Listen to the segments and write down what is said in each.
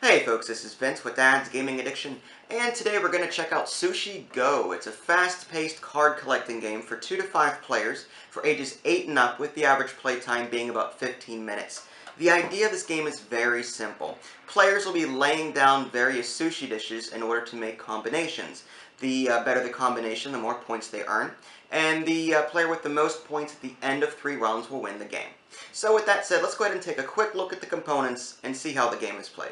Hey folks, this is Vince with Dad's Gaming Addiction, and today we're going to check out Sushi Go. It's a fast-paced card collecting game for 2 to 5 players for ages 8 and up, with the average playtime being about 15 minutes. The idea of this game is very simple. Players will be laying down various sushi dishes in order to make combinations. The better the combination, the more points they earn, and the player with the most points at the end of 3 rounds will win the game. So with that said, let's go ahead and take a quick look at the components and see how the game is played.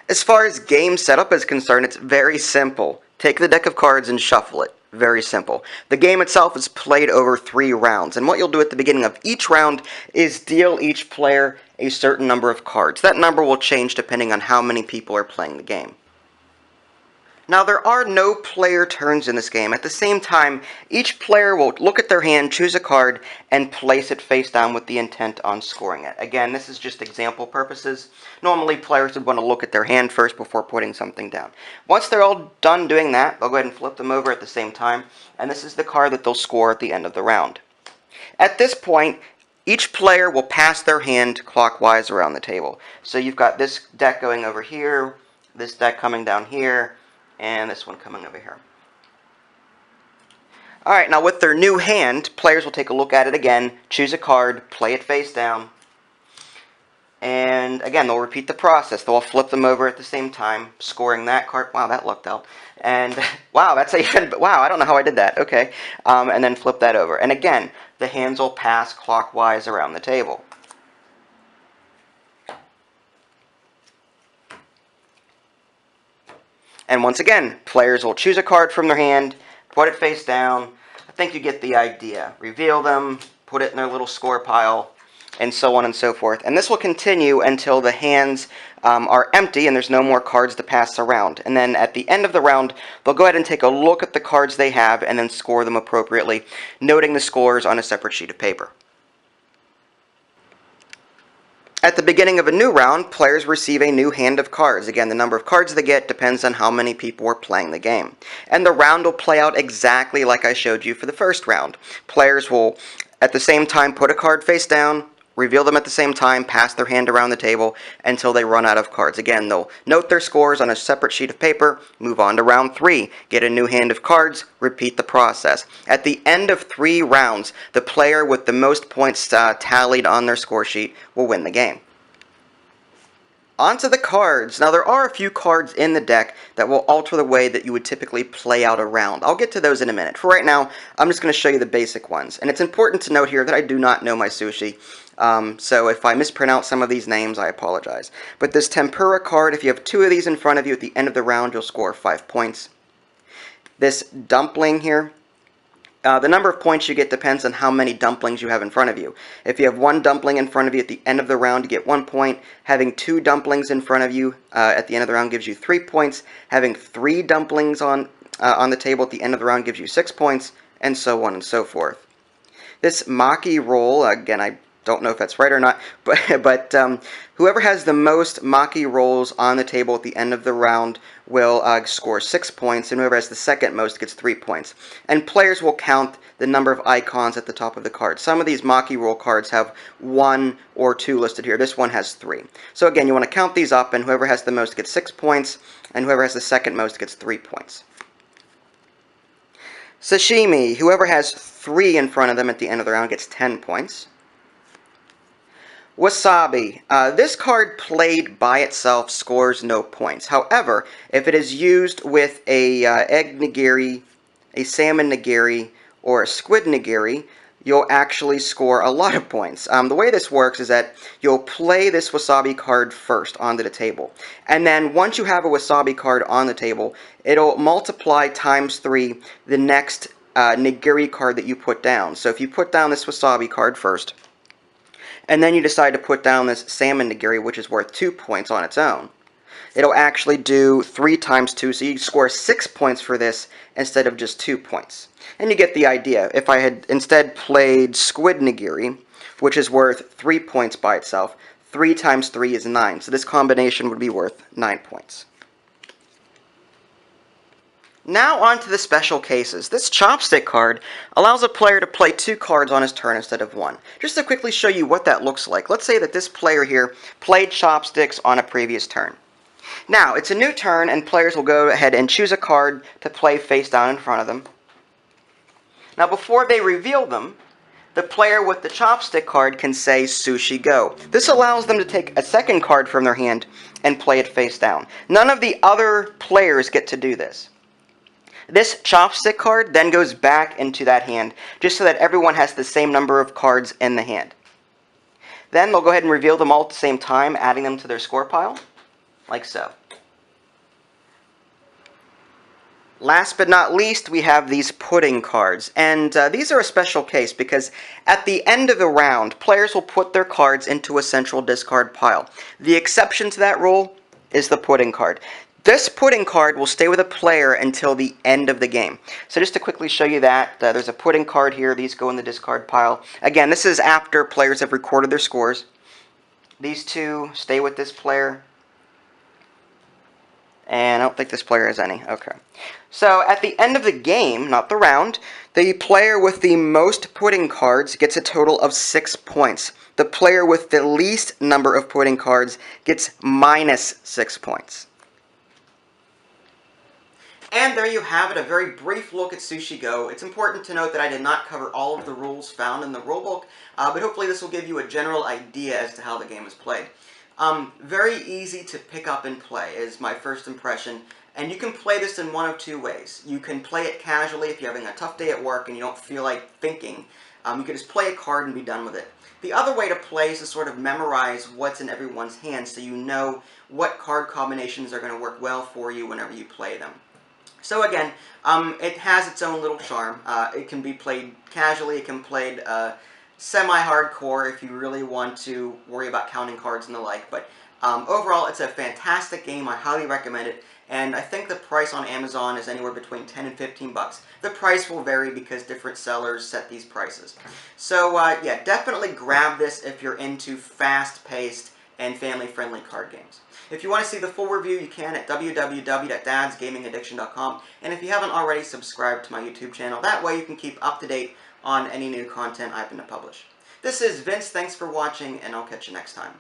As far as game setup is concerned, it's very simple. Take the deck of cards and shuffle it. Very simple. The game itself is played over 3 rounds, and what you'll do at the beginning of each round is deal each player a certain number of cards. That number will change depending on how many people are playing the game. Now, there are no player turns in this game. At the same time, each player will look at their hand, choose a card, and place it face down with the intent on scoring it. Again, this is just example purposes. Normally, players would want to look at their hand first before putting something down. Once they're all done doing that, they'll go ahead and flip them over at the same time, and this is the card that they'll score at the end of the round. At this point, each player will pass their hand clockwise around the table. So you've got this deck going over here, this deck coming down here, and this one coming over here. Alright, now with their new hand, players will take a look at it again, choose a card, play it face down, and again, they'll repeat the process. They'll flip them over at the same time, scoring that card. Wow, that lucked out. And wow, that's even, wow, I don't know how I did that. Okay, and then flip that over. And again, the hands will pass clockwise around the table. And once again, players will choose a card from their hand, put it face down. I think you get the idea. Reveal them, put it in their little score pile, and so on and so forth. And this will continue until the hands are empty and there's no more cards to pass around. And then at the end of the round, they'll go ahead and take a look at the cards they have and then score them appropriately, noting the scores on a separate sheet of paper. At the beginning of a new round, players receive a new hand of cards. Again, the number of cards they get depends on how many people are playing the game. And the round will play out exactly like I showed you for the first round. Players will, at the same time, put a card face down, reveal them at the same time, pass their hand around the table until they run out of cards. Again, they'll note their scores on a separate sheet of paper, move on to round 3, get a new hand of cards, repeat the process. At the end of 3 rounds, the player with the most points tallied on their score sheet will win the game. Onto the cards. Now, there are a few cards in the deck that will alter the way that you would typically play out a round. I'll get to those in a minute. For right now, I'm just going to show you the basic ones. And it's important to note here that I do not know my sushi. So if I mispronounce some of these names, I apologize. But this tempura card, if you have 2 of these in front of you at the end of the round, you'll score 5 points. This dumpling here, the number of points you get depends on how many dumplings you have in front of you. If you have 1 dumpling in front of you at the end of the round, you get 1 point. Having 2 dumplings in front of you at the end of the round gives you 3 points. Having 3 dumplings on the table at the end of the round gives you 6 points, and so on and so forth. This maki roll, again, I don't know if that's right or not, but whoever has the most maki rolls on the table at the end of the round will score 6 points, and whoever has the second most gets 3 points. And players will count the number of icons at the top of the card. Some of these maki roll cards have 1 or 2 listed here. This one has 3. So again, you want to count these up, and whoever has the most gets 6 points, and whoever has the second most gets 3 points. Sashimi, whoever has 3 in front of them at the end of the round gets 10 points. Wasabi. This card played by itself scores no points. However, if it is used with a egg nigiri, a salmon nigiri, or a squid nigiri, you'll actually score a lot of points. The way this works is that you'll play this wasabi card first onto the table. And then once you have a wasabi card on the table, it'll multiply times 3 the next nigiri card that you put down. So if you put down this wasabi card first, and then you decide to put down this salmon nigiri, which is worth 2 points on its own, it'll actually do 3 times 2, so you score 6 points for this instead of just 2 points. And you get the idea. If I had instead played squid nigiri, which is worth 3 points by itself, 3 times 3 is 9, so this combination would be worth 9 points. Now on to the special cases. This chopstick card allows a player to play 2 cards on his turn instead of 1. Just to quickly show you what that looks like, let's say that this player here played chopsticks on a previous turn. Now, it's a new turn and players will go ahead and choose a card to play face down in front of them. Now before they reveal them, the player with the chopstick card can say Sushi Go. This allows them to take a second card from their hand and play it face down. None of the other players get to do this. This chopstick card then goes back into that hand, just so that everyone has the same number of cards in the hand. Then they'll go ahead and reveal them all at the same time, adding them to their score pile, like so. Last but not least, we have these pudding cards, and these are a special case because at the end of the round, players will put their cards into a central discard pile. The exception to that rule is the pudding card. This pudding card will stay with a player until the end of the game. So just to quickly show you that, there's a pudding card here. These go in the discard pile. Again, this is after players have recorded their scores. These 2 stay with this player. And I don't think this player has any. Okay. So at the end of the game, not the round, the player with the most pudding cards gets a total of 6 points. The player with the least number of pudding cards gets minus 6 points. And there you have it, a very brief look at Sushi Go. It's important to note that I did not cover all of the rules found in the rulebook, but hopefully this will give you a general idea as to how the game is played. Very easy to pick up and play is my first impression, and you can play this in one of 2 ways. You can play it casually if you're having a tough day at work and you don't feel like thinking. You can just play a card and be done with it. The other way to play is to sort of memorize what's in everyone's hands so you know what card combinations are going to work well for you whenever you play them. So again, it has its own little charm. It can be played casually, it can be played semi-hardcore if you really want to worry about counting cards and the like, but overall it's a fantastic game. I highly recommend it, and I think the price on Amazon is anywhere between 10 and 15 bucks. The price will vary because different sellers set these prices. So yeah, definitely grab this if you're into fast-paced and family-friendly card games. If you want to see the full review, you can at www.dadsgamingaddiction.com, and if you haven't already, subscribe to my YouTube channel. That way you can keep up to date on any new content I happen to publish. This is Vince, thanks for watching, and I'll catch you next time.